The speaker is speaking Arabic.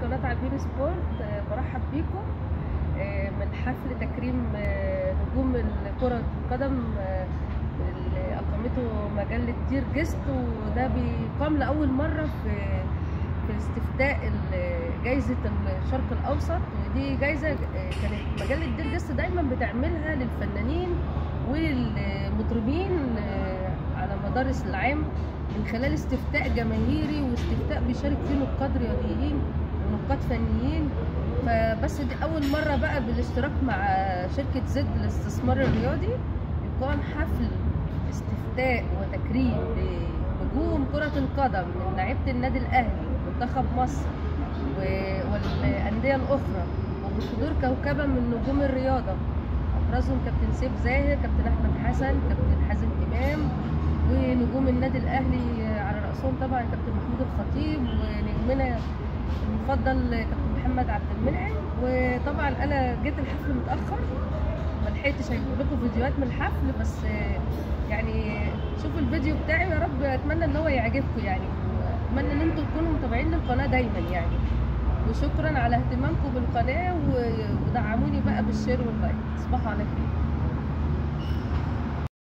قناة عابين سبورت. برحب بيكم من حفل تكريم نجوم كرة القدم اللي أقامته مجلة دير جست، وده بيقام لأول مرة في استفتاء جايزة الشرق الأوسط. ودي جايزة كانت مجلة دير جست دايما بتعملها للفنانين والمطربين على مدار العام من خلال استفتاء جماهيري واستفتاء بيشارك فيه نقاد رياضيين ونقاد فنيين. فبس دي أول مرة بقى بالاشتراك مع شركة زد للاستثمار الرياضي يقام حفل استفتاء وتكريم بنجوم كرة القدم من لعيبة النادي الأهلي ومنتخب مصر والأندية الأخرى، وبحضور كوكبة من نجوم الرياضة أبرزهم كابتن سيف زاهر، كابتن أحمد حسن، كابتن حازم إمام، ونجوم النادي الأهلي على رأسهم طبعا كابتن محمود الخطيب، ونجمنا المفضل كابتن محمد عبد المنعم. وطبعا أنا جيت الحفل متأخر ملحقتش أجيب لكم فيديوهات من الحفل، بس يعني شوفوا الفيديو بتاعي يا رب، أتمنى إن هو يعجبكم يعني، أتمنى إن أنتم تكونوا متابعين للقناة دايما يعني. وشكرا على اهتمامكم بالقناة، ودعموني بقى بالشير واللايك. تصبحوا على خير.